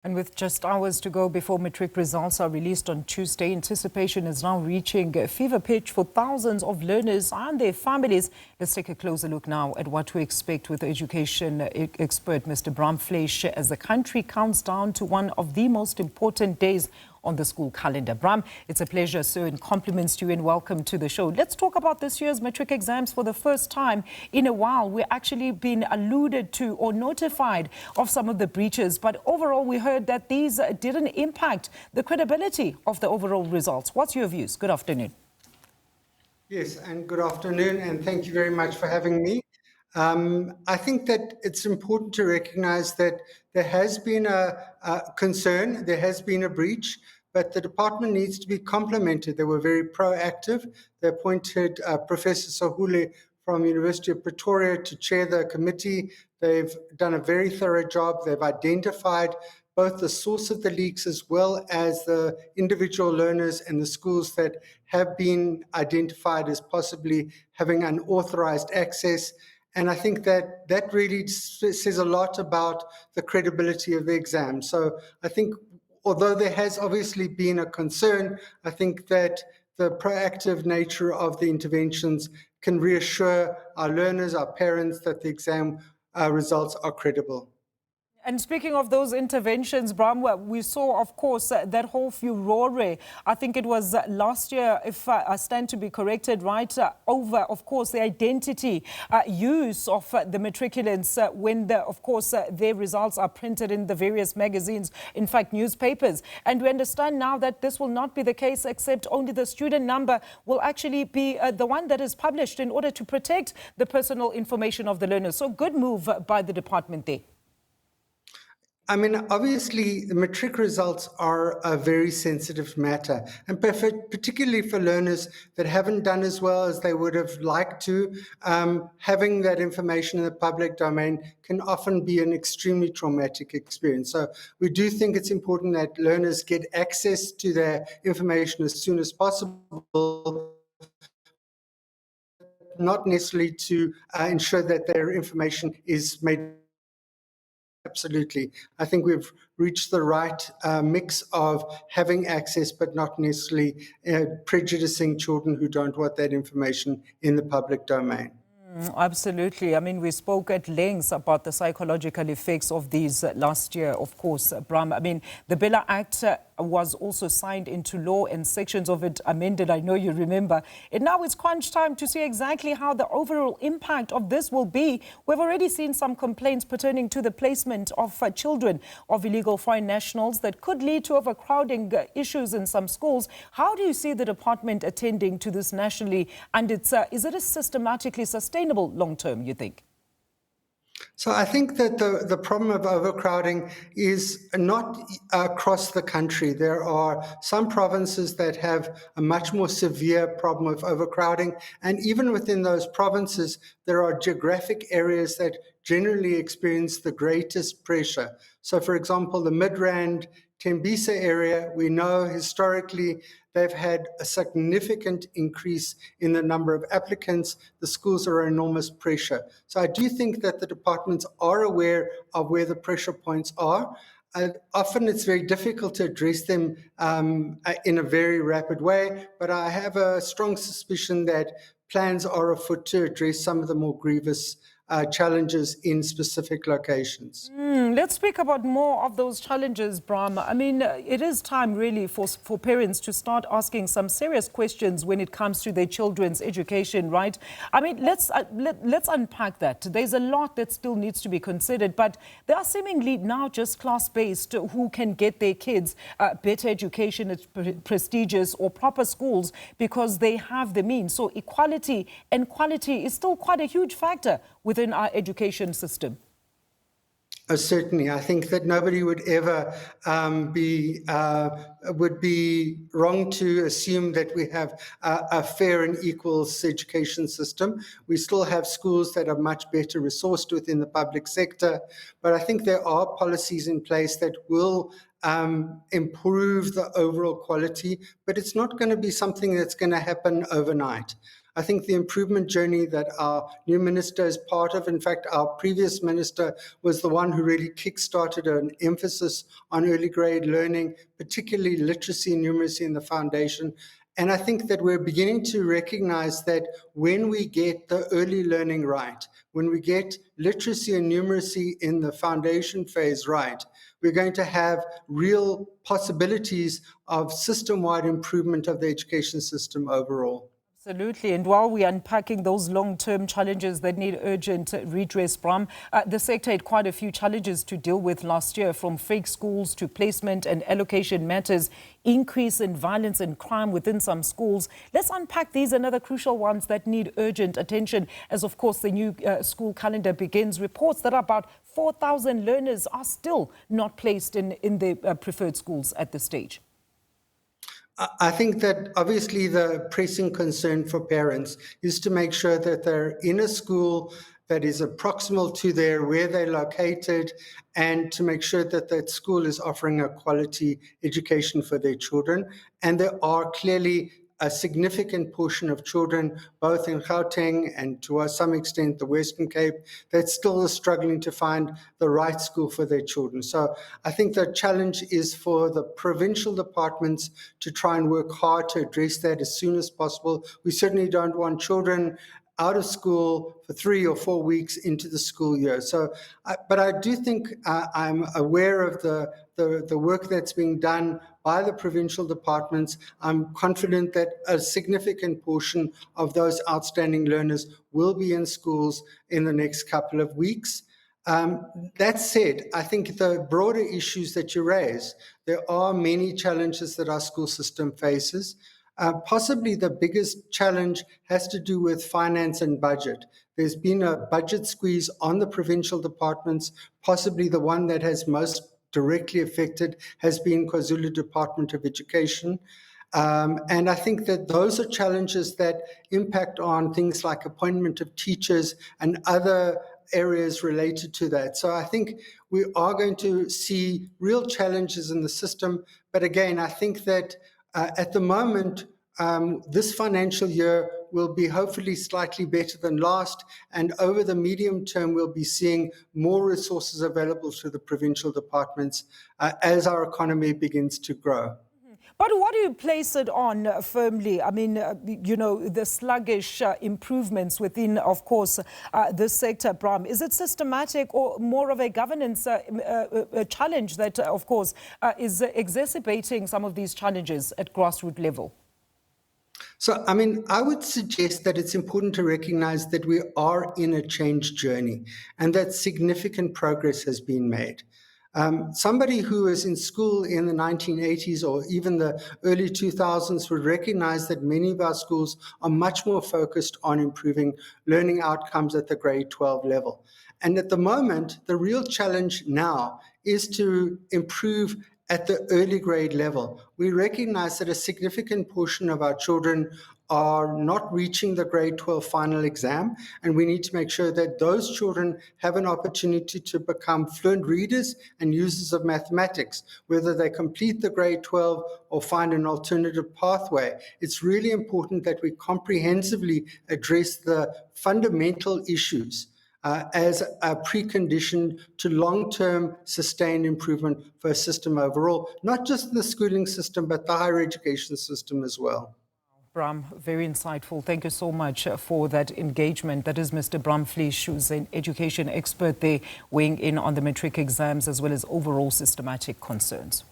And with just hours to go before Matric results are released on Tuesday, anticipation is now reaching a fever pitch for thousands of learners and their families. Let's take a closer look now at what to expect with education expert Mr. Brahm Fleisch as the country counts down to one of the most important days on the school calendar. Brahm, it's a pleasure, sir, and compliments to you and welcome to the show. Let's talk about this year's Matric exams. For the first time in a while, we're actually being alluded to or notified of some of the breaches. But overall, we heard that these didn't impact the credibility of the overall results. What's your views? Good afternoon. Yes, and good afternoon, and thank you very much for having me. I think that it's important to recognize that there has been a concern, there has been a breach, but the department needs to be complimented. They were very proactive. They appointed Professor Sahule from University of Pretoria to chair the committee. They've done a very thorough job. They've identified both the source of the leaks as well as the individual learners and the schools that have been identified as possibly having unauthorized access. And I think that that really says a lot about the credibility of the exam. So I think although there has obviously been a concern, I think that the proactive nature of the interventions can reassure our learners, our parents, that the exam results are credible. And speaking of those interventions, Brahm, we saw, of course, that whole furore. I think it was last year, if I stand to be corrected, right, over, of course, the identity use of the matriculants when, of course, their results are printed in the various magazines, in fact, newspapers. And we understand now that this will not be the case, except only the student number will actually be the one that is published in order to protect the personal information of the learners. So good move by the department there. I mean, obviously, the Matric results are a very sensitive matter, and particularly for learners that haven't done as well as they would have liked to. Having that information in the public domain can often be an extremely traumatic experience. So we do think it's important that learners get access to their information as soon as possible, not necessarily to ensure that their information is made. Absolutely. I think we've reached the right mix of having access, but not necessarily prejudicing children who don't want that information in the public domain. Absolutely. I mean, we spoke at length about the psychological effects of these last year, of course, Brahm. I mean, the Bella Act was also signed into law and sections of it amended. I know you remember. And now it's crunch time to see exactly how the overall impact of this will be. We've already seen some complaints pertaining to the placement of children of illegal foreign nationals that could lead to overcrowding issues in some schools. How do you see the department attending to this nationally? And is it a systematically sustainable long-term, you think? So I think that the problem of overcrowding is not across the country. There are some provinces that have a much more severe problem of overcrowding. And even within those provinces, there are geographic areas that generally experience the greatest pressure. So for example, the Midrand Tembisa area, we know historically they've had a significant increase in the number of applicants. The schools are enormous pressure. So I do think that the departments are aware of where the pressure points are. Often it's very difficult to address them in a very rapid way, but I have a strong suspicion that plans are afoot to address some of the more grievous challenges in specific locations. Let's speak about more of those challenges, Brahm. I mean, it is time really for parents to start asking some serious questions when it comes to their children's education, right? I mean, let's unpack that. There's a lot that still needs to be considered, but there are seemingly now just class-based who can get their kids better education at prestigious or proper schools because they have the means. So equality and quality is still quite a huge factor within our education system. Certainly, I think that nobody would ever be wrong to assume that we have a fair and equal education system. We still have schools that are much better resourced within the public sector, but I think there are policies in place that will improve the overall quality, but it's not going to be something that's going to happen overnight. I think the improvement journey that our new minister is part of, in fact, our previous minister was the one who really kick-started an emphasis on early grade learning, particularly literacy and numeracy in the foundation. And I think that we're beginning to recognize that when we get the early learning right, when we get literacy and numeracy in the foundation phase right, we're going to have real possibilities of system-wide improvement of the education system overall. Absolutely. And while we're unpacking those long-term challenges that need urgent redress, Brahm, the sector had quite a few challenges to deal with last year, from fake schools to placement and allocation matters, increase in violence and crime within some schools. Let's unpack these and other crucial ones that need urgent attention as, of course, the new school calendar begins. Reports that about 4,000 learners are still not placed in the preferred schools at this stage. I think that obviously the pressing concern for parents is to make sure that they're in a school that is proximal to where they're located, and to make sure that that school is offering a quality education for their children. And there are clearly a significant portion of children, both in Gauteng and to some extent the Western Cape, that still are struggling to find the right school for their children. So I think the challenge is for the provincial departments to try and work hard to address that as soon as possible. We certainly don't want children out of school for 3 or 4 weeks into the school year. So, but I do think I'm aware of the work that's being done by the provincial departments. I'm confident that a significant portion of those outstanding learners will be in schools in the next couple of weeks. That said, I think the broader issues that you raise, there are many challenges that our school system faces. Possibly the biggest challenge has to do with finance and budget. There's been a budget squeeze on the provincial departments. Possibly the one that has most directly affected has been KwaZulu Department of Education. And I think that those are challenges that impact on things like appointment of teachers and other areas related to that. So I think we are going to see real challenges in the system. But again, I think that at the moment, this financial year will be hopefully slightly better than last, and over the medium term, we'll be seeing more resources available to the provincial departments as our economy begins to grow. But what do you place it on firmly? I mean, you know, the sluggish improvements within, of course, this sector, Brahm. Is it systematic or more of a governance challenge that, of course, is exacerbating some of these challenges at grassroots level? So, I mean, I would suggest that it's important to recognize that we are in a change journey and that significant progress has been made. Somebody who was in school in the 1980s or even the early 2000s would recognize that many of our schools are much more focused on improving learning outcomes at the grade 12 level. And at the moment, the real challenge now is to improve at the early grade level. We recognize that a significant portion of our children are not reaching the grade 12 final exam, and we need to make sure that those children have an opportunity to become fluent readers and users of mathematics, whether they complete the grade 12 or find an alternative pathway. It's really important that we comprehensively address the fundamental issues as a precondition to long-term sustained improvement for a system overall, not just the schooling system, but the higher education system as well. Brahm, very insightful. Thank you so much for that engagement. That is Mr. Brahm Fleisch, who's an education expert there, weighing in on the matric exams as well as overall systematic concerns.